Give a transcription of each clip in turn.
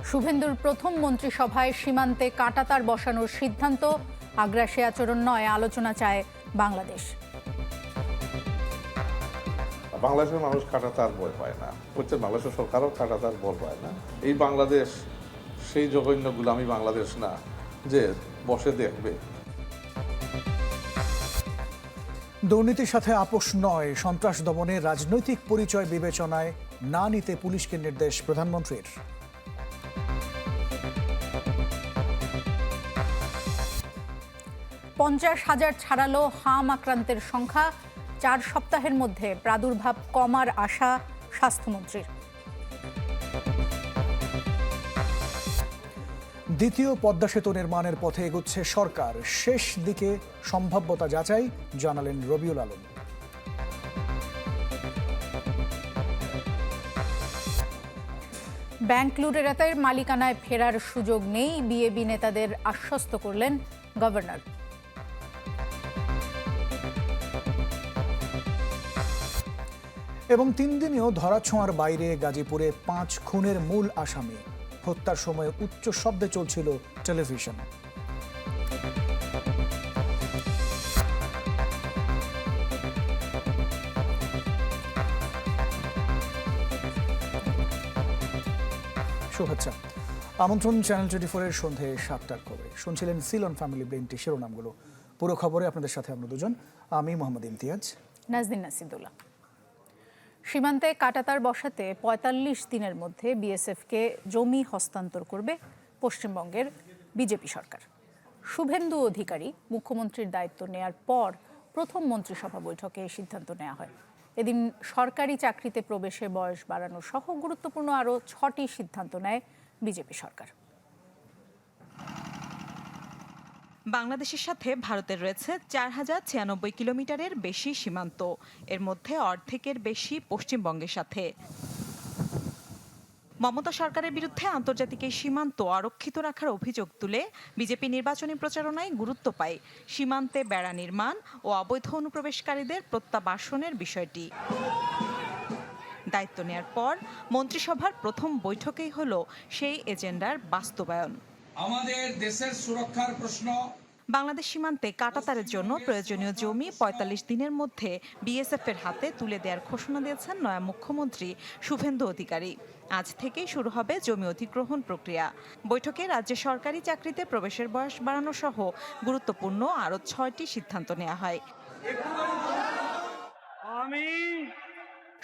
শুভেন্দুর প্রথম মন্ত্রিসভায় সীমান্তে কাঁটাতার বসানোর সিদ্ধান্ত, আগ্রাসী আচরণ নয়, আলোচনা চায় বাংলাদেশ। বাংলাদেশের মানুষ কাঁটাতার ভয় পায় না, বাংলাদেশের সরকারও কাঁটাতার ভয় পায় না। এই বাংলাদেশ সেই জঘন্য গুলামি বাংলাদেশ না যে বসে দেখবে। দুর্নীতির সাথে আপোষ নয়, সন্ত্রাস দমনে রাজনৈতিক পরিচয় বিবেচনায় না নিতে পুলিশকে নির্দেশ প্রধানমন্ত্রীর। পঞ্চাশ হাজার ছাড়ালো হাম আক্রান্তের সংখ্যা, 4 সপ্তাহের মধ্যে প্রাদুর্ভাব কমার আশা স্বাস্থ্যমন্ত্রীর। দ্বিতীয় পদ্মা সেতু নির্মাণের পথে এগুচ্ছে সরকার, শেষ দিকে সম্ভাব্যতা যাচাই জানালেন রবিউল আলম। ব্যাংক লুটেরাদের মালিকানায় ফেরার সুযোগ নেই, বিএবি নেতাদের আশ্বস্ত করলেন গভর্নর। এবং 3 দিনেও ধরাছোঁয়ার বাইরে গাজীপুরে 5 খুনের মূল আসামি, হত্যার সময় উচ্চ শব্দে চলছিল টেলিভিশন। শুভেচ্ছা, আমন্ত্রণ চ্যানেল 24-এর সন্ধ্যে 7টার খবরে। শুনছিলেন সিলন ফ্যামিলি ব্রেইনটি শিরোনামগুলো। পুরো খবরে আপনাদের সাথে আমরা দুজন, আমি মোহাম্মদ ইমতিয়াজ, নাজদিন নাসিদুল্লাহ। সীমান্তে কাঁটাতার বসাতে 45 দিনের মধ্যে বিএসএফকে জমি হস্তান্তর করবে পশ্চিমবঙ্গের বিজেপি সরকার। শুভেন্দু অধিকারী মুখ্যমন্ত্রীর দায়িত্ব নেয়ার পর প্রথম মন্ত্রিসভা বৈঠকে এই সিদ্ধান্ত নেওয়া হয়। এদিন সরকারি চাকরিতে প্রবেশের বয়স বাড়ানো সহ গুরুত্বপূর্ণ আরও 6টি সিদ্ধান্ত নেয় বিজেপি সরকার। বাংলাদেশের সাথে ভারতের রয়েছে 4096 কিলোমিটারের বেশি সীমান্ত, এর মধ্যে অর্ধেকের বেশি পশ্চিমবঙ্গের সাথে। মমতা সরকারের বিরুদ্ধে আন্তর্জাতিক এই সীমান্ত আরক্ষিত রাখার অভিযোগ তুলে বিজেপি নির্বাচনী প্রচারণায় গুরুত্ব পায় সীমান্তে বেড়া নির্মাণ ও অবৈধ অনুপ্রবেশকারীদের প্রত্যাবাসনের বিষয়টি। দায়িত্ব নেয়ার পর মন্ত্রিসভার প্রথম বৈঠকেই হলো সেই এজেন্ডার বাস্তবায়ন। আমাদের দেশের সুরক্ষার প্রশ্ন। বাংলাদেশ সীমান্তে কাঁটাতারের জন্য প্রয়োজনীয় জমি 45 দিনের মধ্যে বিএসএফের হাতে তুলে দেওয়ার ঘোষণা দিয়েছেন নয়া মুখ্যমন্ত্রী শুভেন্দু অধিকারী। আজ থেকেই শুরু হবে জমি অধিগ্রহণ প্রক্রিয়া। বৈঠকে রাজ্যে সরকারি চাকরিতে প্রবেশের বয়স বাড়ানো সহ গুরুত্বপূর্ণ আরও 6টি সিদ্ধান্ত নেওয়া হয়।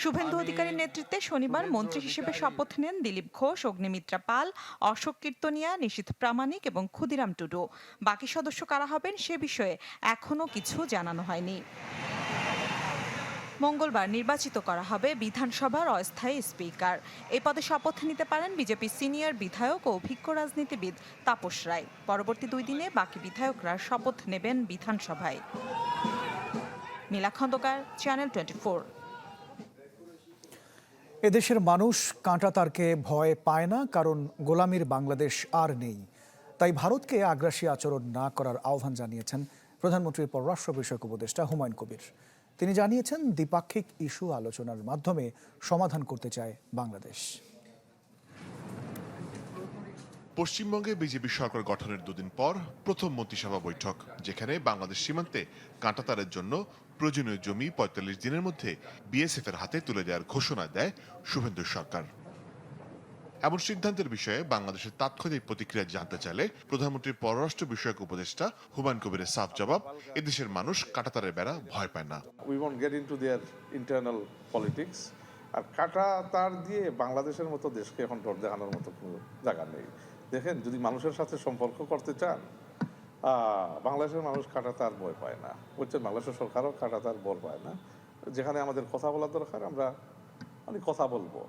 শুভেন্দু অধিকারীর নেতৃত্বে শনিবার মন্ত্রী হিসেবে শপথ নেন দিলীপ ঘোষ, অগ্নিমিত্রা পাল, অশোক কীর্তনিয়া, নিশীথ প্রামাণিক এবং ক্ষুদিরাম টুডু। বাকি সদস্য কারা হবেন সে বিষয়ে এখনও কিছু জানানো হয়নি। মঙ্গলবার নির্বাচিত করা হবে বিধানসভার অস্থায়ী স্পিকার। এই পদে শপথ নিতে পারেন বিজেপি সিনিয়র বিধায়ক ও অভিজ্ঞ রাজনীতিবিদ তাপস রায়। পরবর্তী 2 দিনে বাকি বিধায়করা শপথ নেবেন বিধানসভায়। মিলা খন্দকার, চ্যানেল 24। এদেশের মানুষ কাঁটাতারকে ভয় পায় না, কারণ গোলামির বাংলাদেশ আর নেই। তাই ভারতকে আগ্রাসী আচরণ না করার আহ্বান জানিয়েছেন প্রধানমন্ত্রীর পররাষ্ট্র বিষয়ক উপদেষ্টা হুমায়ুন কবির। তিনি জানিয়েছেন, দ্বিপাক্ষিক ইস্যু আলোচনার মাধ্যমে সমাধান করতে চায় বাংলাদেশ। পশ্চিমবঙ্গে বিজেপি সরকার গঠনের 2 দিন পর প্রথম মন্ত্রিসভা বৈঠক, যেখানে বাংলাদেশ সীমান্তে কাঁটাতারের জন্য প্রয়োজনীয় জমি 45 দিনের মধ্যে বিএসএফ এর হাতে তুলে দেওয়ার ঘোষণা দেয় শুভেন্দু সরকার। এমন সিদ্ধান্তের বিষয়ে বাংলাদেশের তাৎক্ষণিক প্রতিক্রিয়া জানতে চাইলে প্রধানমন্ত্রীর পররাষ্ট্র বিষয়ক উপদেষ্টা হুমায়ুন কবিরের সাফ জবাব, এদেশের মানুষ কাঁটাতারের বেড়া ভয় পায় না। We won't get into their internal politics. আর কাঁটাতার দিয়ে বাংলাদেশের মতো দেশকে এখন ডর দেখানোর মতো কোনো জায়গা নেই। দেখেন, যদি মানুষের সাথে সম্পর্ক করতে চান, বাংলাদেশের মানুষ কাঁটাতার ভয় পায় না, বাংলাদেশের সরকারও কাঁটাতার ভয় পায় না। যেখানে আমাদের কথা বলা দরকার আমরা কথা বলবো।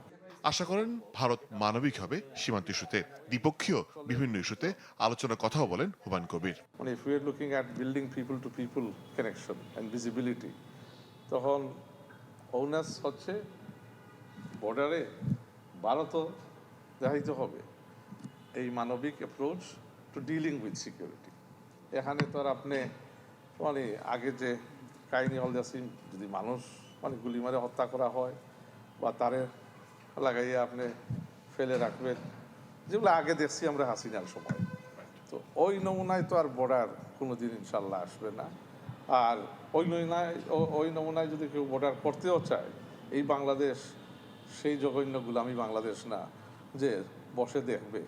আশা করেন ভারত মানবিক হবে সীমান্ত ইস্যুতে, দ্বিপক্ষীয় বিভিন্ন ইস্যুতে আলোচনার কথাও বলেন Humayun Kabir. If we are looking at building people to people connection and visibility, তখন ওনাস হচ্ছে বর্ডারে ভারতও দেখাইতে হবে এই মানবিক approach to dealing with security. এখানে তো আর আপনি আগে যে কাহিনী হল যাচ্ছি, যদি মানুষ গুলি মারে হত্যা করা হয় বা তারে লাগাইয়া আপনি ফেলে রাখবেন, যেগুলো আগে দেখছি আমরা হাসিনার সময়। তো ওই নমুনায় তো আর বর্ডার কোনোদিন ইনশাল্লাহ আসবে না। আর ওই নমুনায় যদি কেউ বর্ডার করতেও চায়, এই বাংলাদেশ সেই জঘন্য গোলামি বাংলাদেশ না যে বসে দেখবে।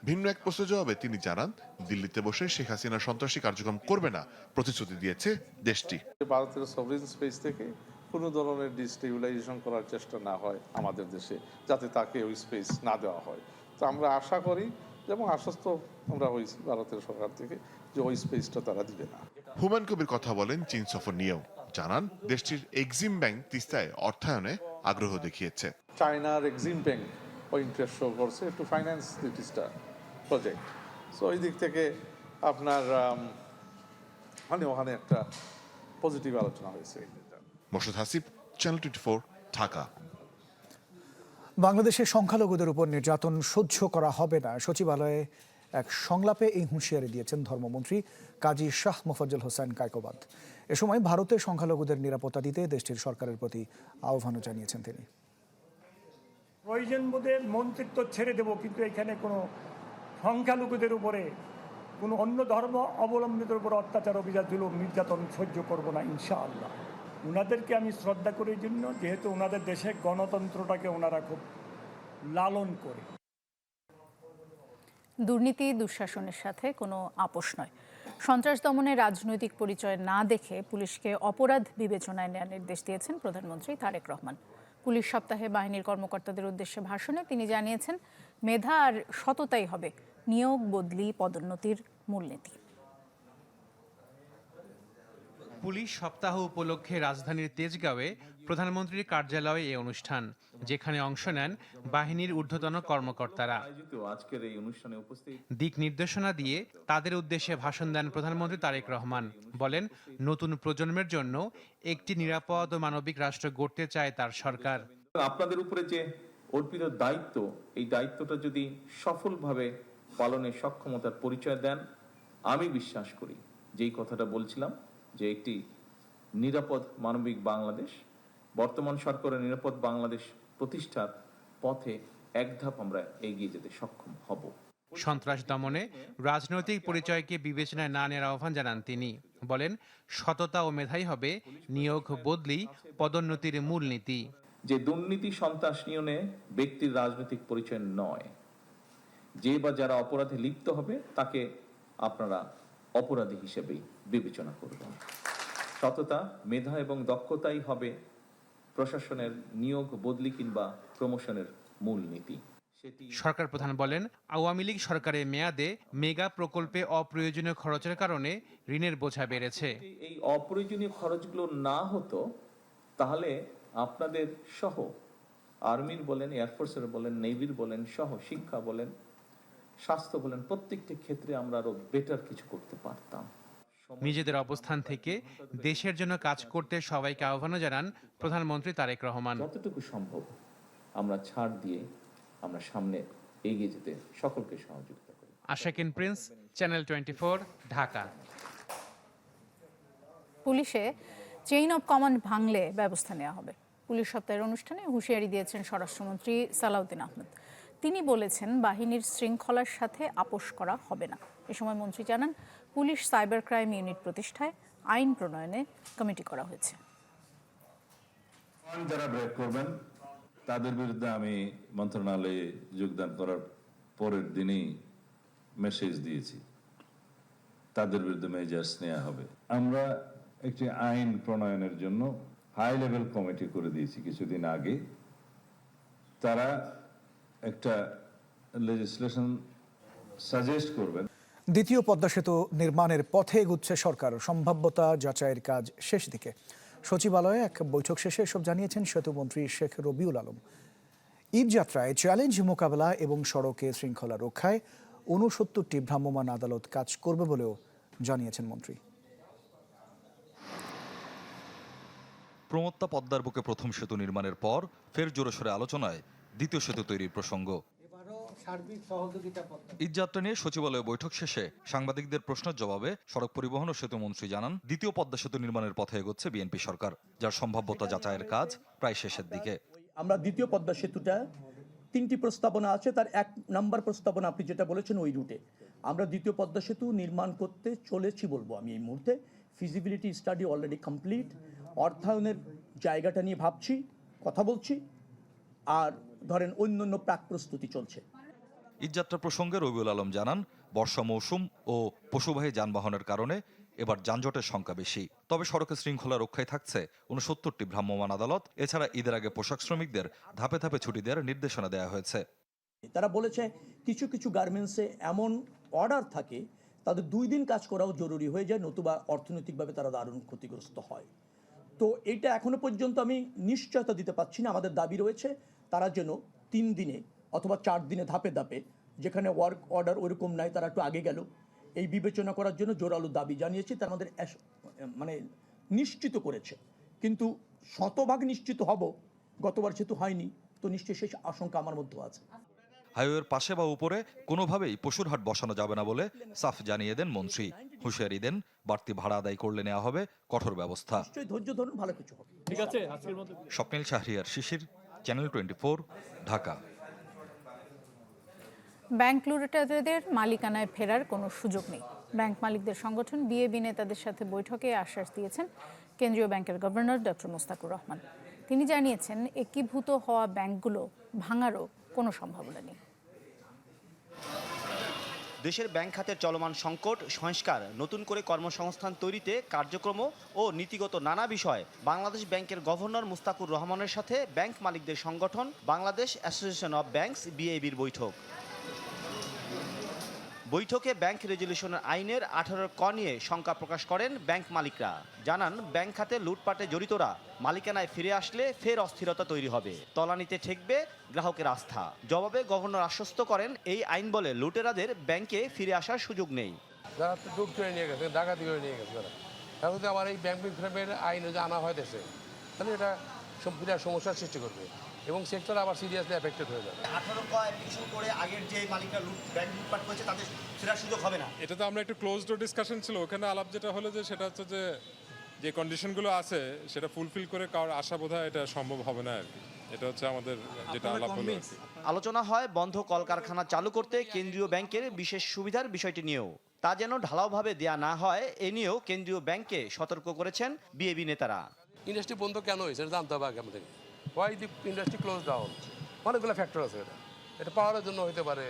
ভিন্ন এক প্রশ্নের জবাবে তিনি জানান, দিল্লিতে বসে শেখ হাসিনা সন্ত্রাসী কার্যক্রম করবে না প্রতিশ্রুতি দিয়েছে দেশটি। ভারতের সভরেন স্পেস থেকে কোনো ধরনের ডিস্টেবিলাইজেশন করার চেষ্টা না হয় আমাদের দেশে, যাতে তাকে ওই স্পেস না দেওয়া হয়। তো আমরা আশা করি, যেমন আশ্বস্ত আমরা হয়েছি ভারতের সরকার থেকে, যে ওই স্পেসটা তারা দিবে না। হুমায়ুন কবির কথা বলেন চীন সফর নিয়েও, জানান দেশটির এক্সিম ব্যাংক তিস্তায় অর্থায়নে আগ্রহ দেখিয়েছে। চায়নার এক্সিম ব্যাংক ও ইন্টারেস্ট শো করছে টু ফাইন্যান্স দি তিস্তা প্রজেক্ট। সো ওই দিক থেকে আপনার ওখানে একটা পজিটিভ আলোচনা হয়েছে। মোর্শেদ হাসিব, চ্যানেল 24, ঢাকা। বাংলাদেশে সংখ্যালঘুদের উপর নির্যাতন সহ্য করা হবে না, সচিবালয়ে এক সংলাপে এই হুঁশিয়ারি দিয়েছেন ধর্মমন্ত্রী কাজী শাহ মোফাজ্জল হোসেন কায়কোবাদ। এ সময় ভারতে সংখ্যালঘুদের নিরাপত্তা দিতে দেশটির সরকারের প্রতি আহ্বানও জানিয়েছেন তিনি। প্রয়োজন বোধে মন্ত্রিত্ব ছেড়ে দেব, কিন্তু এখানে কোনো সংখ্যালঘুদের উপরে কোনো অন্য ধর্ম অবলম্বিতের উপর অত্যাচার, অভিযান, জুলুম, নির্যাতন সহ্য করব না ইনশাআল্লাহ। ওনাদেরকে আমি শ্রদ্ধা করি জন্য, যেহেতু ওনাদের দেশে গণতন্ত্রটাকে ওনারা খুব লালন করে। দুর্নীতি দুঃশাসনের সাথে কোনো আপোষ নয়। সন্ত্রাস দমনে রাজনৈতিক পরিচয় না দেখে পুলিশকে অপরাধ বিবেচনায় নেওয়ার নির্দেশ দিয়েছেন প্রধানমন্ত্রী তারেক রহমান। পুলিশ সপ্তাহে বাহিনীর কর্মকর্তাদের উদ্দেশ্যে ভাষণে তিনি জানিয়েছেন, মেধা আর সততাই হবে নিয়োগ, বদলি, পদোন্নতির মূলনীতি। পুলিশ সপ্তাহ উপলক্ষে রাজধানীর তেজগাঁওয়ে প্রধানমন্ত্রীর কার্যালয়ে এই অনুষ্ঠান, যেখানে অংশ নেন বাহিনীর ঊর্ধ্বতন কর্মকর্তারা। দিক নির্দেশনা দিয়ে তাদের উদ্দেশ্যে ভাষণ দেন প্রধানমন্ত্রী তারেক রহমান। বলেন, নতুন প্রজন্মের জন্য একটি নিরাপদ ও মানবিক রাষ্ট্র গড়তে চায় তার সরকার। আপনাদের উপরে যে অর্পিত দায়িত্ব, এই দায়িত্বটা যদি সফলভাবে পালনের সক্ষমতার পরিচয় দেন, আমি বিশ্বাস করি যেই কথাটা বলছিলাম, যে একটি নিরাপদ মানবিক বাংলাদেশ, বর্তমান সরকারের নিরাপদ বাংলাদেশ প্রতিষ্ঠার পথে এক ধাপ আমরা এগিয়ে যেতে সক্ষম হব। সন্ত্রাস দমনে রাজনৈতিক পরিচয়কে বিবেচনায় না নেওয়ার আহ্বান জানান তিনি। বলেন, সততা ও মেধাই হবে নিয়োগ, বদলি, পদোন্নতির মূলনীতি। যে দুর্নীতি, সন্ত্রাস নিয়নে ব্যক্তির রাজনৈতিক পরিচয় নয়, যে বা যারা অপরাধে লিপ্ত হবে তাকে আপনারা অপরাধী হিসেবেই বিবেচনা করবেন। সততা, মেধা এবং দক্ষতাই হবে প্রশাসনের নিয়োগ, বদলি কিংবা প্রমোশনের মূলনীতি। সরকার প্রধান বলেন, আওয়ামী লীগ সরকারের মেয়াদে মেগা প্রকল্পে অপ্রয়োজনীয় খরচের কারণে ঋণের বোঝা বেড়েছে। এই অপ্রয়োজনীয় খরচগুলো না হতো, তাহলে আপনাদের সহ আর্মির বলেন, এয়ারফোর্সের বলেন, নেভির বলেন, সহ শিক্ষা বলেন, স্বাস্থ্য বলেন, প্রত্যেকটি ক্ষেত্রে আমরা আরো বেটার কিছু করতে পারতাম। নিজেদের অবস্থান থেকে দেশের জন্য কাজ করতে সবাইকে আহ্বান জানান প্রধানমন্ত্রী তারেক রহমান। যতটুকু সম্ভব আমরা ছাড় দিয়ে আমরা সামনে এগিয়ে যেতে সকলকে সহযোগিতা করি। আশাকিন প্রিন্স, চ্যানেল 24, ঢাকা। পুলিশে চেইন অব কমান্ড ভাঙলে ব্যবস্থা নেওয়া হবে। পুলিশ সপ্তাহের অনুষ্ঠানে হুঁশিয়ারি দিয়েছেন স্বরাষ্ট্রমন্ত্রী সালাউদ্দিন আহমেদ। তিনি বলেছেন, বাহিনীর শৃঙ্খলার সাথে আপোষ করা হবে না। এ সময় মন্ত্রী জানান, পুলিশ সাইবার ক্রাইম ইউনিট প্রতিষ্ঠায় আইন প্রণয়নে কমিটি করা হয়েছে। যারা ব্রেক করবেন তাদের বিরুদ্ধে আমি মন্ত্রণালয়ে যোগদান করার পরের দিনই মেসেজ দিয়েছি, তাদের বিরুদ্ধে মেজার্স নেওয়া হবে। আমরা একটি আইন প্রণয়নের জন্য হাই লেভেল কমিটি করে দিয়েছি কিছুদিন আগে। তারা একটা লেজিসলেশন সাজেস্ট করবেন। দ্বিতীয় পদ্মা সেতু নির্মাণের পথে এগুচ্ছে সরকার, সম্ভাব্যতা যাচাইয়ের কাজ শেষ দিকে। সচিবালয়ে এক বৈঠক শেষে এসব জানিয়েছেন সেতুমন্ত্রী শেখ রবিউল আলম। ঈদ যাত্রায় চ্যালেঞ্জ মোকাবেলা এবং সড়কে শৃঙ্খলা রক্ষায় ৬৯টি ভ্রাম্যমাণ আদালত কাজ করবে বলেও জানিয়েছেন মন্ত্রী। প্রমত্তা পদ্মার বুকে প্রথম সেতু নির্মাণের পর ফের জোরসোরে আলোচনায় দ্বিতীয় সেতু তৈরির প্রসঙ্গ। ঈদযাত্রা নিয়ে সচিবালয়ে বৈঠক শেষে সাংবাদিকদের প্রশ্নের জবাবে সড়ক পরিবহন ও সেতু মন্ত্রী জানান, দ্বিতীয় পদ্মা সেতু নির্মাণের পথে এগোচ্ছে বিএনপি সরকার, যার সম্ভাব্যতা যাচাইয়ের কাজ প্রায় শেষের দিকে। আমরা দ্বিতীয় পদ্মা সেতুটা 3টি প্রস্তাবনা আছে, তার 1 নম্বর প্রস্তাবনা আপনি যেটা বলেছেন ওই রুটে আমরা দ্বিতীয় পদ্মা সেতু নির্মাণ করতে চলেছি বলবো আমি এই মুহূর্তে। ফিজিবিলিটি স্টাডি অলরেডি কমপ্লিট, অর্থায়নের জায়গাটা নিয়ে ভাবছি, কথা বলছি, আর ধরেন অন্যান্য প্রাক প্রস্তুতি চলছে। ঈদযাত্রা প্রসঙ্গে রবিউল আলম জানান, বর্ষা মৌসুম ও পশুবাহী যানবাহনের কারণে এবার যানজটের সংখ্যা বেশি। তবে সড়কের শৃঙ্খলা রক্ষায় থাকছে 69টি ভ্রাম্যমাণ আদালত। এছাড়া ঈদের আগে পোশাক শ্রমিকদের ধাপে ধাপে ছুটি দেওয়ার নির্দেশনা দেওয়া হয়েছে। তারা বলেছে কিছু কিছু গার্মেন্টসে এমন অর্ডার থাকে তাদের 2 দিন কাজ করাও জরুরি হয়ে যায়, নতুবা অর্থনৈতিকভাবে তারা দারুণ ক্ষতিগ্রস্ত হয়। তো এটা এখনো পর্যন্ত আমি নিশ্চয়তা দিতে পারছি না। আমাদের দাবি রয়েছে তারা যেন 3 দিনে অথবা 4 দিনে ধাপে ধাপে, যেখানে ওয়ার্ক অর্ডার ওরকম নাই তারা একটু আগে গেল, এই বিবেচনা করার জন্য জোরালো দাবি জানিয়েছি। তার আমাদের মানে নিশ্চিত করেছে, কিন্তু শতভাগ নিশ্চিত হব গতবার যেহেতু হয়নি, তো নিশ্চয়ই সেই আশঙ্কা আমার মধ্যে আছে। হাইওয়ের পাশে বা উপরে কোনোভাবেই পশুর হাট বসানো যাবে না বলে সাফ জানিয়ে দেন মন্ত্রী। হুঁশিয়ারি দেন, বাড়তি ভাড়া আদায় করলে নেওয়া হবে কঠোর ব্যবস্থা। নিশ্চয়ই ধৈর্য ধরুন, ভালো কিছু হবে। ঠিক আছে, আজকের মতো। স্বপ্নিল শাহরিয়ার শিশির, চ্যানেল 24, ঢাকা। ব্যাংক লুটেরাদের মালিকানায় ফেরার কোনো সুযোগ নেই। ব্যাংক মালিকদের সংগঠন বিএবি নেতাদের সাথে বৈঠকে আশ্বাস দিয়েছেন কেন্দ্রীয় ব্যাংকের গভর্নর ডক্টর মোস্তাকুর রহমান। তিনি জানিয়েছেন, একীভূত হওয়া ব্যাংকগুলো ভাঙারও কোনো সম্ভাবনা নেই। দেশের ব্যাংক খাতের চলমান সংকট, সংস্কার, নতুন করে কর্মসংস্থান তৈরিতে কার্যক্রম ও নীতিগত নানা বিষয় বাংলাদেশ ব্যাংকের গভর্নর মোস্তাকুর রহমানের সাথে ব্যাংক মালিকদের সংগঠন বাংলাদেশ অ্যাসোসিয়েশন অব ব্যাংকস বিএবির বৈঠক। বৈঠকে ব্যাংক রেজুলেশনের আইনের 18 ক নিয়ে শঙ্কা প্রকাশ করেন ব্যাংক মালিকরা। জানান, ব্যাংক খাতে লুটপাটে জড়িতরা মালিকানায় ফিরে আসলে ফের অস্থিরতা তৈরি হবে, তলানিতে ঠেকবে গ্রাহকের আস্থা। জবাবে গভর্নর আশ্বস্ত করেন, এই আইন বলে লুটেরাদের ব্যাংকে ফিরে আসার সুযোগ নেই। যারা তো ডুব করে নিয়ে গেছে, ডাকাতি করে নিয়ে গেছে তারা, এখন যদি আমার এই ব্যাংক ফ্রেমের আইন যদি আনা হয় দেশে, তাহলে এটা বিরাট সমস্যার সৃষ্টি করবে এবং সেক্টর আবার সিরিয়াসলি এফেক্টেড হয়ে যাবে। 18 ক অ্যাপ্লিকেশন করে আগের যে মালিকরা ব্যাংক লুটপাট করেছে তাদের ফেরার সুযোগ হবে না। এটা তো আমরা একটু ক্লোজ ডোর ডিসকাশন ছিল, ওখানে আলাপ যেটা হলো যে সেটা হচ্ছে যে কন্ডিশনগুলো আছে সেটা ফুলফিল করে কারোর আশা বোধহয় এটা সম্ভব হবে না আর কি। এটা হচ্ছে আমাদের যেটা আলাপ হলো। আলোচনা হয় বন্ধ কলকারখানা চালু করতে কেন্দ্রীয় ব্যাংকের বিশেষ সুবিধার বিষয়টি নিয়েও। তা যেন ঢালাওভাবে দেয়া না হয়, এ নিয়েও কেন্দ্রীয় ব্যাংককে সতর্ক করেছেন বিএবি নেতারা। ইন্ডাস্ট্রি বন্ধ কেন হয়েছে এটা জানতে হবে আগে আমাদের। Why the industry close down, অনেকগুলো ফ্যাক্টর আছে। এটা পাওয়ারের জন্য হতে পারে,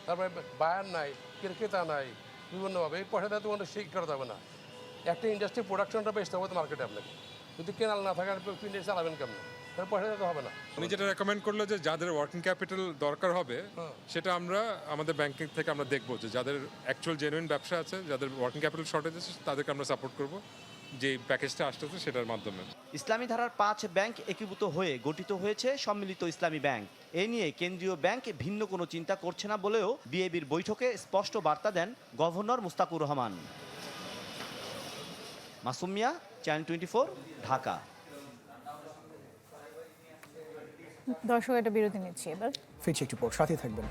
তারপরে বায়ার নাই, ক্রেতা নাই, বিভিন্নভাবে এই পয়সাটা তো আমাদের সেই করা যাবে না। একটা ইন্ডাস্ট্রি প্রোডাকশনটা বেচতে হবে মার্কেটে আপনাকে, যদি কেনাল না থাকে ইন্ডাস্ট্রি চালাবেন কেমন, তাহলে পয়সা দিতে হবে না। উনি যেটা রেকমেন্ড করলো যে যাদের ওয়ার্কিং ক্যাপিটাল দরকার হবে সেটা আমরা আমাদের ব্যাংকিং থেকে আমরা দেখবো যে যাদের অ্যাকচুয়াল জেনুইন ব্যবসা আছে, যাদের ওয়ার্কিং ক্যাপিটাল শর্টেজ আছে তাদেরকে আমরা সাপোর্ট করবো যে প্যাকেজটা আসতেছে সেটার মাধ্যমে। ইসলামী ধারার 5 ব্যাংক একীভূত হয়ে গঠিত হয়েছে সম্মিলিত ইসলামী ব্যাংক। এ নিয়ে কেন্দ্রীয় ব্যাংক ভিন্ন কোনো চিন্তা করছে না বলেও বিএবির বৈঠকে স্পষ্ট বার্তা দেন গভর্নর মোস্তাকুর রহমান। মাসুম মিয়া, চ্যানেল 24, ঢাকা। দর্শক, একটা বিরতি নিচ্ছি, এবার ফিরছি একটু পর, সাথে থাকবেন।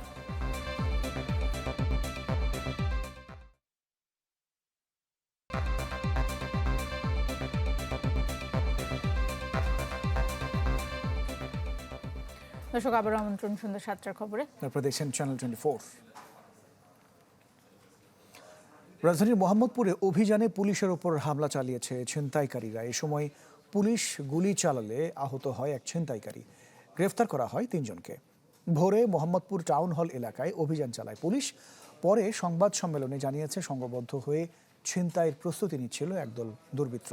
দর্শক, আবার আমন্ত্রণ সন্ধ্যা 7টার খবরে। আপনারা দেখছেন চ্যানেল 24। রাজধানীর মোহাম্মদপুরে অভিযানে পুলিশের ওপর হামলা চালিয়েছে ছিনতাইকারীরা। এই সময় পুলিশ গুলি চালালে আহত হয় এক ছিনতাইকারী। গ্রেফতার করা হয় 3 জনকে। ভোরে মোহাম্মদপুর টাউন হল এলাকায় অভিযান চালায় পুলিশ। পরে সংবাদ সম্মেলনে জানিয়েছে, সংঘবদ্ধ হয়ে ছিনতাইয়ের প্রস্তুতি নিচ্ছিল একদল দুর্বৃত্ত।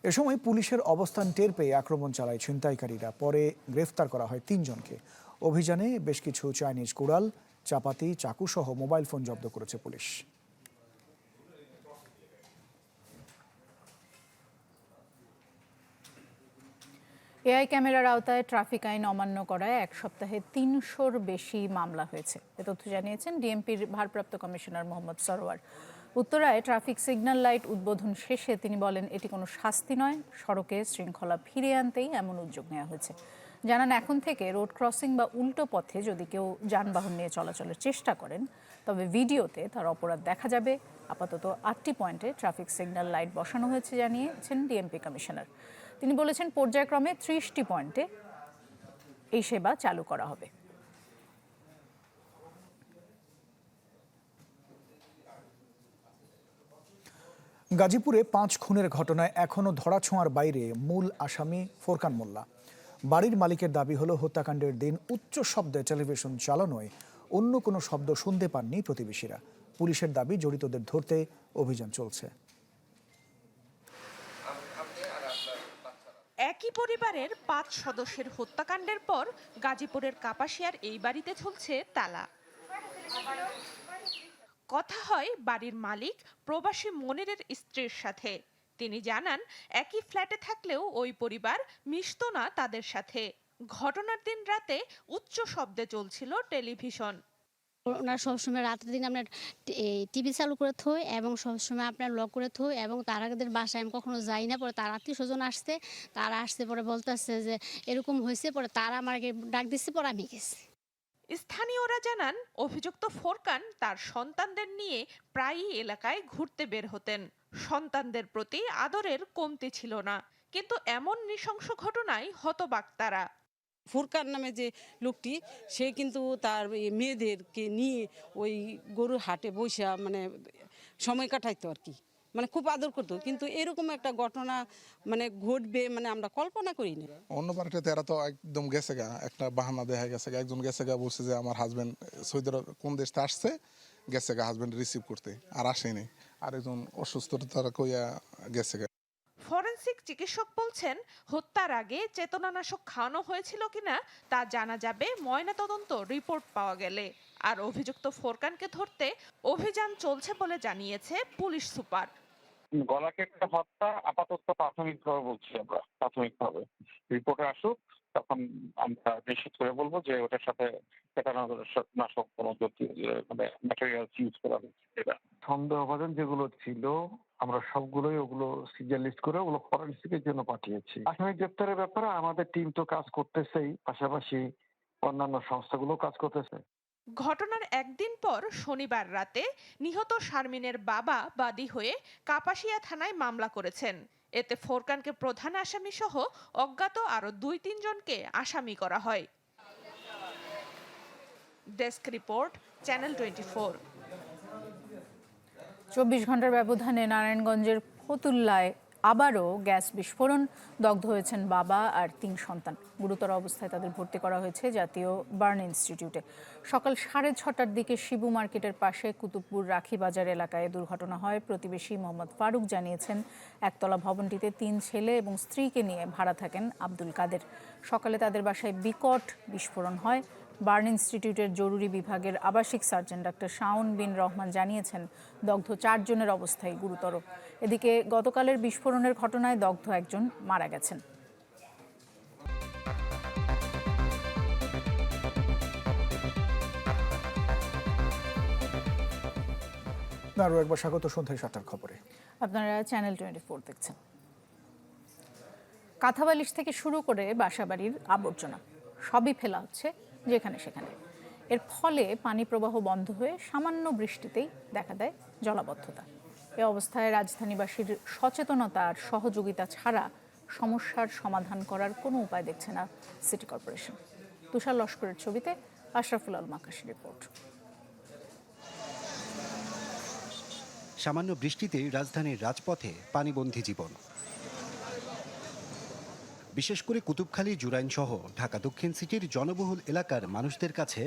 এ সময় পুলিশের অবস্থান টের পেয়ে আক্রমণ চালায় ছিনতাইকারীরা। পরে গ্রেফতার করা হয় 3 জনকে। অভিযানে বেশ কিছু চাইনিজ কুড়াল, চাপাতি, চাকুসহ মোবাইল ফোন জব্দ করেছে পুলিশ। এআই ক্যামেরার আওতায় ট্রাফিক আইন অমান্য করায় 1 সপ্তাহে 300-র বেশি মামলা হয়েছে। এ তথ্য জানিয়েছেন ডিএমপির ভারপ্রাপ্ত কমিশনার মোহাম্মদ সরোয়ার। উত্তরায় ট্রাফিক সিগন্যাল লাইট উদ্বোধন শেষে তিনি বলেন, এটি কোনো শাস্তি নয়, সড়কে শৃঙ্খলা ফিরিয়ে আনতেই এমন উদ্যোগ নেওয়া হয়েছে। জানান, এখন থেকে রোড ক্রসিং বা উল্টো পথে যদি কেউ যানবাহন নিয়ে চলাচলের চেষ্টা করেন, তবে ভিডিওতে তার অপরাধ দেখা যাবে। আপাতত 8টি পয়েন্টে ট্রাফিক সিগন্যাল লাইট বসানো হয়েছে জানিয়েছেন ডিএমপি কমিশনার। তিনি বলেছেন, পর্যায়ক্রমে 30টি পয়েন্টে এই সেবা চালু করা হবে। গাজীপুরে 5 খুনের ঘটনায় এখনও ধরাছোঁয়ার বাইরে মূল আসামি ফোরকান মোল্লা। বাড়ির মালিকের দাবি হলো হত্যাকাণ্ডের দিন উচ্চ শব্দে টেলিভিশন চালানোয় অন্য কোনো শব্দ শুনতে পাননি প্রতিবেশীরা। পুলিশের দাবি জড়িতদের ধরতে অভিযান চলছে। একই পরিবারের 5 সদস্যের হত্যাকাণ্ডের পর গাজীপুরের কাপাসিয়ার এই বাড়িতে ঝুলছে তালা। কথা হয় বাড়ির মালিক প্রবাসী মনিরের স্ত্রীর সাথে। তিনি জানান একই ফ্ল্যাটে থাকলেও ওই পরিবার মিশত না তাদের সাথে। ঘটনার দিন রাতে উচ্চ শব্দে চলছিল টেলিভিশন। ওনারা সবসময় রাতের দিন আপনার টিভি চালু করে থই এবং সবসময় আপনার লক করে থই এবং তার আগেদের বাসায় আমি কখনো যাই না। পরে তার আত্মীয় স্বজন আসছে, তারা আসছে পরে বলতেছে যে এরকম হয়েছে, পরে তারা আমাকে ডাক দিচ্ছে, পরে আমি গেছি। স্থানীয়রা জানান অভিযুক্ত ফোরকান তার সন্তানদের নিয়ে প্রায়ই এলাকায় ঘুরতে বের হতেন। সন্তানদের প্রতি আদরের কমতি ছিল না, কিন্তু এমন নৃশংস ঘটনায় হতবাক তারা। ফুরকান নামে যে লোকটি, সে কিন্তু তার মেয়েদেরকে নিয়ে ওই গরুর হাটে বসে মানে সময় কাটাইতো আর কি, মানে খুব আদর করতো। কিন্তু এরকম একটা ঘটনা মানে ঘটবে মানে আমরা কল্পনা করি না। অন্য পার্টিতে এরা তো একদম গেছে গা, একটা বাহানা দেখা গেছে গা। একজন গেছে গা বলছে যে আমার হাজবেন্ড সৌদি আরব কোন দেশ থেকে আসছে, গেছে গা হাজবেন্ড রিসিভ করতে, আর আসেনি। আরেকজন অসুস্থতা কইয়া গেছে গা। ফরেনসিক চিকিৎসক বলছেন হত্যার আগে চেতনানাশক খাওয়ানো হয়েছিল কিনা তা জানা যাবে ময়নাতদন্ত রিপোর্ট পাওয়া গেলে। আর অভিযুক্ত ফোরকানকে ধরতে অভিযান চলছে বলে জানিয়েছে পুলিশ সুপার। গলা কেটে হত্যা আপাতত প্রাথমিকভাবে বলছি আমরা, প্রাথমিকভাবে রিপোর্টে আসুক তখন আমরা নিশ্চিত করে বলবো যে ওটার সাথে চেতনানাশক কোনো মানে ম্যাটেরিয়ালস ইউজ করা হচ্ছে। সন্দেহভাজন যেগুলো ছিল আমরা সবগুলোই ওগুলো সিরিয়াল লিস্ট করে ওগুলো ফরেনসিকের জন্য পাঠিয়েছি। আসামি গ্রেপ্তারের ব্যাপারে আমাদের টিম তো কাজ করতেছেই, পাশাপাশি অন্যান্য সংস্থাগুলো কাজ করতেছে। ঘটনার একদিন পর শনিবার রাতে নিহত শারমিনের বাবা বাদী হয়ে কাপাসিয়া থানায় মামলা করেছেন। এতে ফোরকানকে প্রধান আসামি সহ অজ্ঞাত আরো 2-3 জনকে আসামি করা হয়। Desk report, channel 24। 24 ঘন্টার ব্যবধানে নারায়ণগঞ্জের ফতুল্লায় আবারও গ্যাস বিস্ফোরণ। দগ্ধ হয়েছেন বাবা আর 3 সন্তান। গুরুতর অবস্থায় তাদের ভর্তি করা হয়েছে জাতীয় বার্ন ইনস্টিটিউটে। সকাল 6:30টার দিকে শিবু মার্কেটের পাশে কুতুবপুর রাখি বাজার এলাকায় দুর্ঘটনা হয়। প্রতিবেশী মোহাম্মদ ফারুক জানিয়েছেন একতলা ভবনটিতে 3 ছেলে এবং স্ত্রীকে নিয়ে ভাড়া থাকেন আব্দুল কাদের। সকালে তাদের বাসায় বিকট বিস্ফোরণ হয়। বার্ন ইনস্টিটিউটের জরুরি বিভাগের আবাসিক সার্জন ডাক্তার শাওন বিন রহমান জানিয়েছেন দগ্ধ 4 জনের অবস্থায় গুরুতর। এদিকে গতকালের বিস্ফোরণের ঘটনায় দগ্ধ একজন মারা গেছেন। আরও একবার স্বাগত সন্ধ্যায় 7টার খবরে। আপনারা চ্যানেল 24 দেখছেন। কাঁথা বালিশ থেকে শুরু করে বাসাবাড়ির আবর্জনা সবই ফেলা হচ্ছে যেখানে সেখানে। এর ফলে পানি প্রবাহ বন্ধ হয়ে সামান্য বৃষ্টিতেই দেখা দেয় জলাবদ্ধতা। এ অবস্থায় রাজধানীবাসীর সচেতনতা আর সহযোগিতা ছাড়া সমস্যার সমাধান করার কোনো উপায় দেখছে না সিটি কর্পোরেশন। তুষার লস্করের ছবিতে আশরাফুল আলম আকাশের রিপোর্ট। সামান্য বৃষ্টিতেই রাজধানীর রাজপথে পানিবন্দী জীবন। বিশেষ করে কুতুবখালী, জুরাইন সহ ঢাকা দক্ষিণ সিটির জনবহুল এলাকার মানুষদের কাছে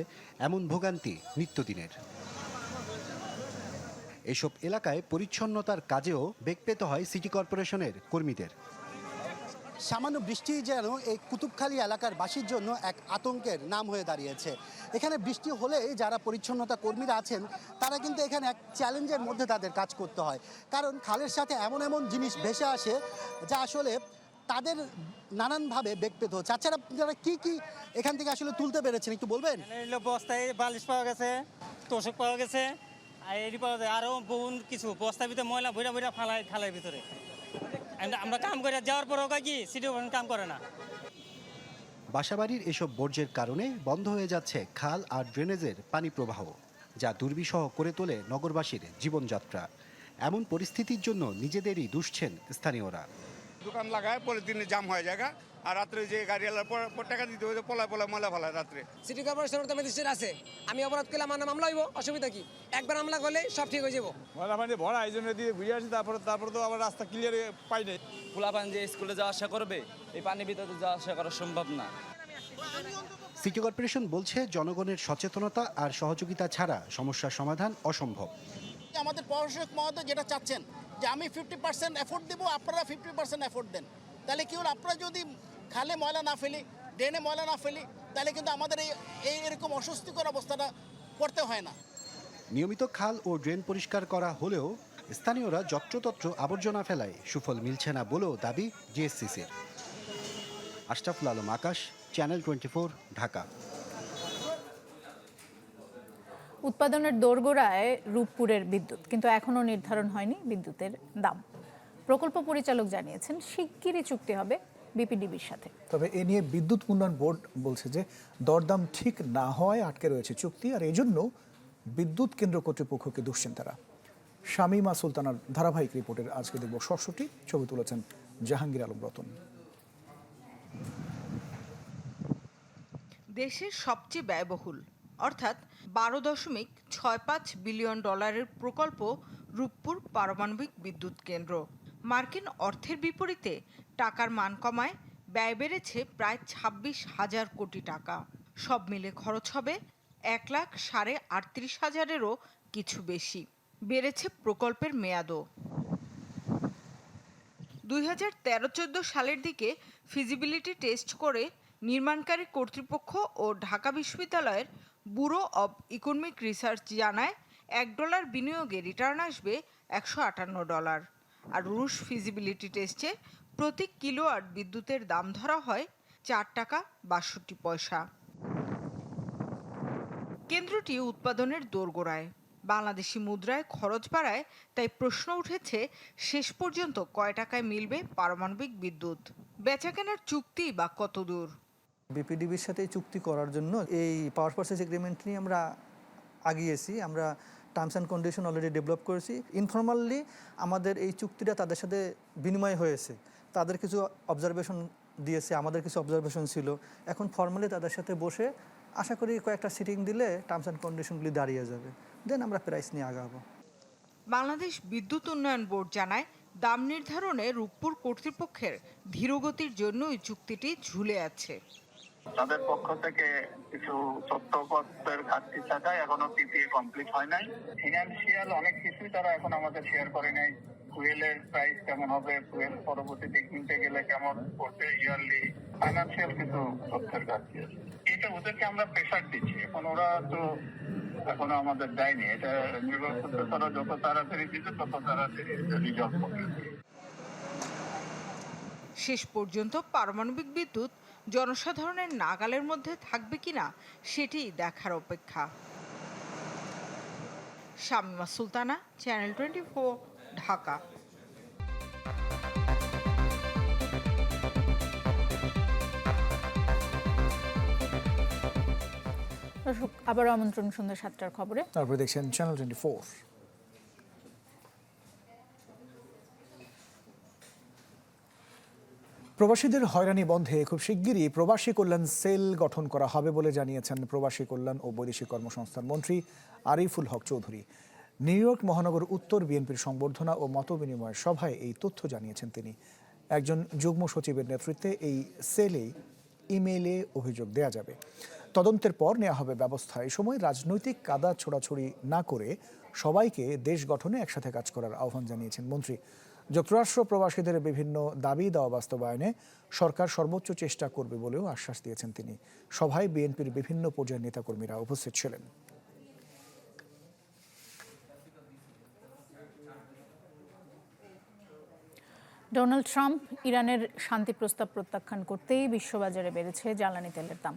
এমন ভোগান্তি নিত্যদিনের। এসব এলাকায় পরিচ্ছন্নতার কাজেও বেগ পেতে হয় সিটি কর্পোরেশনের কর্মীদের। সামান্য বৃষ্টি যেন এই কুতুবখালী এলাকার বাসীর জন্য এক আতঙ্কের নাম হয়ে দাঁড়িয়েছে। এখানে বৃষ্টি হলেই যারা পরিচ্ছন্নতা কর্মীরা আছেন তারা কিন্তু এখানে এক চ্যালেঞ্জের মধ্যে তাদের কাজ করতে হয়, কারণ খালের সাথে এমন এমন জিনিস ভেসে আসে যা আসলে তাদের নানানভাবে বেগ পেতে হচ্ছে। আচ্ছা, আপনারা কি কি এখান থেকে আসলে তুলতে পেরেছেন একটু বলবেন? বস্তায় বালিশ পাওয়া গেছে, তোষক পাওয়া গেছে, আর এটি পাওয়া যায় আরও বহু কিছু। বস্তার ভিতরে ময়লা ভইরা ভইরা ফালায় খালের ভিতরে। আমরা কাম করে যাওয়ার পরেও কি সিটি কাম করে না। বাসাবাড়ির এসব বর্জ্যের কারণে বন্ধ হয়ে যাচ্ছে খাল আর ড্রেনেজের পানি প্রবাহ, যা দুর্বিষহ করে তোলে নগরবাসীর জীবনযাত্রা। এমন পরিস্থিতির জন্য নিজেদেরই দুষছেন স্থানীয়রা। দোকান লাগায় পলিথিনে জাম হয়ে যায়, আর রাত্রে যে গাড়িওয়ালার পর টাকা দিতে হবে পলায় ময়লা ফেলায় রাত্রে। সিটি কর্পোরেশনের তো ম্যাজিস্ট্রেট আছে, আমি অপরাধ করলে আমার মামলা হইব, অসুবিধা কি? একবার মামলা করলে সব ঠিক হয়ে যাবো। ময়লা পানি ভরা এই জন্য দিয়ে ঘুরে আসি, তারপর তো আবার রাস্তা ক্লিয়ার পাই নাই। পোলাপান যে স্কুলে যাওয়া আসা করবে, এই পানির ভিতরে যাওয়া আসা করা সম্ভব না। সিটি কর্পোরেশন বলছে জনগণের সচেতনতা আর সহযোগিতা ছাড়া সমস্যার সমাধান অসম্ভব। আমাদের প্রশাসক মহোদয় যেটা চাচ্ছেন যে আমি 50% এফোর্ট দেবো, আপনারা 50% এফোর্ট দেন, তাহলে কি হলো, আপনারা যদি খালে ময়লা না ফেলি, ড্রেনে ময়লা না ফেলি, তাহলে কিন্তু আমাদের এই এরকম অস্বস্তিকর অবস্থাটা পড়তে হয় না। নিয়মিত খাল ও ড্রেন পরিষ্কার করা হলেও স্থানীয়রা যত্রতত্র আবর্জনা ফেলায় সুফল মিলছে না বলেও দাবি জিএসসিসির। আশরাফুল আলম আকাশ, চ্যানেল 24, ঢাকা। উৎপাদনের দোরগোড়ায় রূপপুরের বিদ্যুৎ, কিন্তু এখনও নির্ধারণ হয়নি বিদ্যুতের দাম। প্রকল্প পরিচালক জানিয়েছেন শিগগিরই চুক্তি হবে বিপিডিবির সাথে। তবে এ নিয়ে বিদ্যুৎ উন্নয়ন বোর্ড বলছে যে দরদাম ঠিক না হওয়ায় আটকে রয়েছে চুক্তি, আর এই জন্য বিদ্যুৎ কেন্দ্র কর্তৃপক্ষকে দুশ্চিন্তারা। শামীমা সুলতানার ধারাবাহিক রিপোর্টের আজকে দেখব ৬৬টি ছবি তুলেছেন জাহাঙ্গীর আলম রতন। দেশের সবচেয়ে ব্যয়বহুল অর্থাৎ 12.65 বিলিয়ন ডলারের প্রকল্প রূপপুর পারমাণবিক বিদ্যুৎ কেন্দ্র। মার্কিন অর্থের বিপরীতে টাকার মান কমায় ব্যয় বেড়েছে প্রায় 26,000 কোটি টাকা। সব মিলে খরচ হবে 1,38,000-এরও কিছু বেশি। বেড়েছে প্রকল্পের মেয়াদও। 2013-14 সালের দিকে ফিজিবিলিটি টেস্ট করে নির্মাণকারী কর্তৃপক্ষ ও ঢাকা বিশ্ববিদ্যালয়ের ব্যুরো অব ইকোনমিক রিসার্চ জানায় $1 বিনিয়োগে রিটার্ন আসবে $158। আর রুশ ফিজিবিলিটি টেস্টে প্রতি কিলোওয়াট বিদ্যুতের দাম ধরা হয় $4.62। কেন্দ্রটি উৎপাদনের দোরগোড়ায়, বাংলাদেশি মুদ্রায় খরচ বাড়ায়, তাই প্রশ্ন উঠেছে শেষ পর্যন্ত কয় টাকায় মিলবে পারমাণবিক বিদ্যুৎ। বেচাকেনার চুক্তি বা কতদূর? বিপিডিবির সাথে চুক্তি করার জন্য এই পাওয়ার পারচেজ এগ্রিমেন্ট নিয়ে আমরা আগিয়েছি। আমরা terms and condition already develop করেছি। ইনফর্মালি আমাদের এই চুক্তিটা তাদের সাথে বিনিময় হয়েছে, তাদের কিছু অবজারভেশন দিয়েছে, আমাদের কিছু অবজারভেশন ছিল। এখন ফর্মালি তাদের সাথে বসে আশা করি কয়েকটা সিটিং দিলে টার্মস অ্যান্ড কন্ডিশনগুলি দাঁড়িয়ে যাবে, দেন আমরা প্রাইস নিয়ে আগাবো। বাংলাদেশ বিদ্যুৎ উন্নয়ন বোর্ড জানায় দাম নির্ধারণে রূপপুর কর্তৃপক্ষের ধীরগতির জন্য এই চুক্তিটি ঝুলে আছে। তাদের পক্ষ থেকে কিছু তথ্যপত্রের ঘাটতি থাকায় এখনো পিপিএ কমপ্লিট হয় নাই। ফিনান্সিয়াল অনেক কিছুই তারা এখন আমাদের শেয়ার করে নাই। ফুয়েলের প্রাইস কেমন হবে, ফুয়েল পরবর্তীতে কিনতে গেলে কেমন পড়বে, ইয়ারলি ফাইন্যান্সিয়াল কিছু তথ্যের ঘাটতি আছে। এটা ওদেরকে আমরা প্রেশার দিচ্ছি, এখন ওরা তো এখনো আমাদের দেয়নি। এটা নির্ভর করতে তারা যত তাড়াতাড়ি দিতে তত তাড়াতাড়ি রিজলভ করবে। শেষ পর্যন্ত পারমাণবিক বিদ্যুৎ জনসাধারণের নাগালের মধ্যে থাকবে কিনা সেটি দেখার অপেক্ষা। শামীমা সুলতানা, চ্যানেল 24, ঢাকা। দর্শক, আবার আমন্ত্রণ সন্ধ্যা 7টার খবরে। তারপরে দেখছেন চ্যানেল 24। প্রবাসীদের হয়রানি বন্ধে খুব শিগগিরই প্রবাসী কল্যাণ সেল গঠন করা হবে বলে জানিয়েছেন প্রবাসী কল্যাণ ও বৈদেশিক কর্মসংস্থান মন্ত্রী আরিফুল হক চৌধুরী। নিউ ইয়র্ক মহানগর উত্তর বিএনপির সংবর্ধনা ও মতবিনিময় সভায় এই তথ্য জানিয়েছেন তিনি। একজন যুগ্ম সচিবের নেতৃত্বে এই সেলে ইমেইলে অভিযোগ দেয়া যাবে, তদন্তের পর নেওয়া হবে ব্যবস্থা। এই সময় রাজনৈতিক কাদা ছোড়াছড়ি না করে সবাইকে দেশ গঠনে একসাথে কাজ করার আহ্বান জানিয়েছেন মন্ত্রী। যুক্তরাষ্ট্র প্রবাসীদের বিভিন্ন দাবি দেওয়া বাস্তবায়নে সরকার সর্বোচ্চ চেষ্টা করবে বলেও আশ্বাস দিয়েছেন তিনি। সভায় বিএনপির বিভিন্ন পর্যায়ের নেতাকর্মীরা উপস্থিত ছিলেন। ডোনাল্ড ট্রাম্প ইরানের শান্তি প্রস্তাব প্রত্যাখ্যান করতেই বিশ্ববাজারে বেড়েছে জ্বালানি তেলের দাম।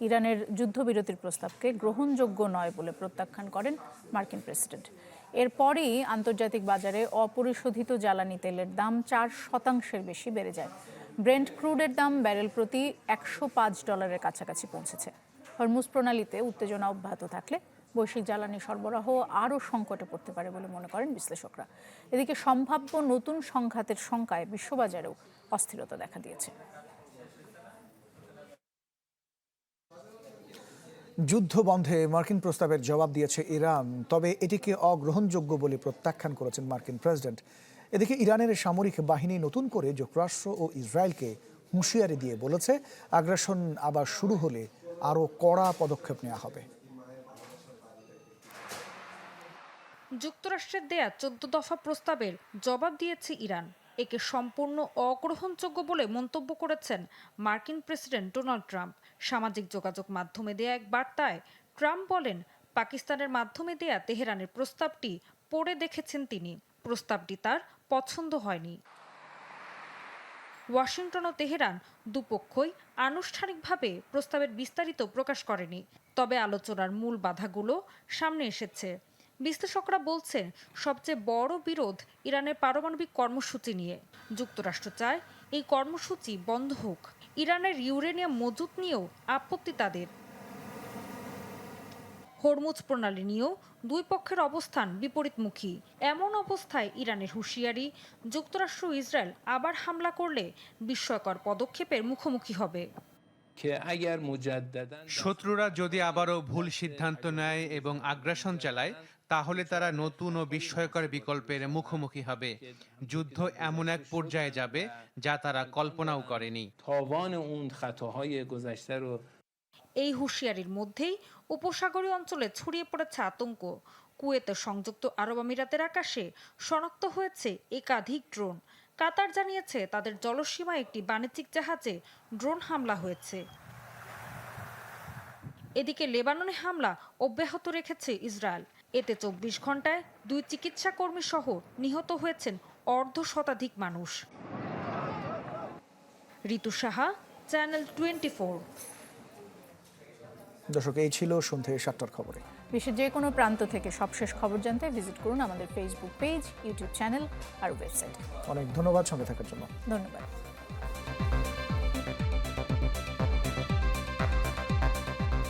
ইরানের যুদ্ধবিরতির প্রস্তাবকে গ্রহণযোগ্য নয় বলে প্রত্যাখ্যান করেন মার্কিন প্রেসিডেন্ট। এরপরই আন্তর্জাতিক বাজারে অপরিশোধিত জ্বালানি তেলের দাম 4% বেশি বেড়ে যায়। ব্রেন্ট ক্রুডের দাম ব্যারেল প্রতি $105 কাছাকাছি পৌঁছেছে। হরমুজ প্রণালীতে উত্তেজনা অব্যাহত থাকলে বৈশ্বিক জ্বালানি সরবরাহ আরও সংকটে পড়তে পারে বলে মনে করেন বিশ্লেষকরা। এদিকে সম্ভাব্য নতুন সংঘাতের শঙ্কায় বিশ্ববাজারেও অস্থিরতা দেখা দিয়েছে। যুদ্ধ বন্ধে মার্কিন প্রস্তাবের জবাব দিয়েছে ইরান, তবে এটিকে অগ্রহণযোগ্য বলে প্রত্যাখ্যান করেছেন মার্কিন প্রেসিডেন্ট। এদিকে ইরানের সামরিক বাহিনী নতুন করে যুক্তরাষ্ট্র ও ইসরায়েলকে হুঁশিয়ারি দিয়ে বলেছে, আগ্রাসন আবার শুরু হলে আরও কড়া পদক্ষেপ নেওয়া হবে। যুক্তরাষ্ট্রের দেয়া 14 দফা প্রস্তাবের জবাব দিয়েছে ইরান। একে সম্পূর্ণ অগ্রহণযোগ্য বলে মন্তব্য করেছেন মার্কিন প্রেসিডেন্ট ডোনাল্ড ট্রাম্প। সামাজিক যোগাযোগ মাধ্যমে দেয়া এক বার্তায় ট্রাম্প বলেন, পাকিস্তানের মাধ্যমে দেয়া তেহরানের প্রস্তাবটি পড়ে দেখেছেন তিনি। প্রস্তাবটি তার পছন্দ হয়নি। ওয়াশিংটন ও তেহরান দুপক্ষই আনুষ্ঠানিকভাবে প্রস্তাবের বিস্তারিত প্রকাশ করেনি, তবে আলোচনার মূল বাধাগুলো সামনে এসেছে। বিশ্লেষকরা বলছেন, সবচেয়ে বড় বিরোধ ইরানের পারমাণবিক কর্মসূচি নিয়ে। যুক্তরাষ্ট্র চায় এই কর্মসূচি বন্ধ হোক। ইরানের ইউরেনিয়াম মজুত নিয়েও আপত্তি তাদের। হরমুজ প্রণালী নিয়েও দুই পক্ষের অবস্থান বিপরীতমুখী। এমন অবস্থায় ইরানের হুঁশিয়ারি, যুক্তরাষ্ট্র ও ইসরায়েল আবার হামলা করলে বিস্ময়কর পদক্ষেপের মুখোমুখি হবে। শত্রুরা যদি আবারও ভুল সিদ্ধান্ত নেয় এবং আগ্রাসন চালায়, তাহলে তারা নতুন ও বিস্ময়কর বিকল্পের মুখোমুখি হবে। যুদ্ধ এমন এক পর্যায়ে যাবে যা তারা কল্পনাও করেনি। এই হুঁশিয়ারির মধ্যেই উপসাগরীয় অঞ্চলে ছড়িয়ে পড়েছে আতঙ্ক। কুয়েতের সংযুক্ত আরব আমিরাতের আকাশে শনাক্ত হয়েছে একাধিক ড্রোন। কাতার জানিয়েছে তাদের জলসীমায় একটি বাণিজ্যিক জাহাজে ড্রোন হামলা হয়েছে। এদিকে লেবাননে হামলা অব্যাহত রেখেছে ইসরায়েল। এতে 24 ঘন্টায় 2 চিকিৎসা কর্মী সহ নিহত হয়েছেন অর্ধশতাধিক মানুষ। ঋতু সাহা, চ্যানেল 24। দর্শক, এই ছিল সন্ধ্যে 7টার খবরে। বিশ্বের যে কোনো প্রান্ত থেকে সবশেষ খবর জানতে ভিজিট করুন আমাদের ফেসবুক পেজ, ইউটিউব চ্যানেল আর ওয়েবসাইট। অনেক ধন্যবাদ সঙ্গে থাকার জন্য। ধন্যবাদ।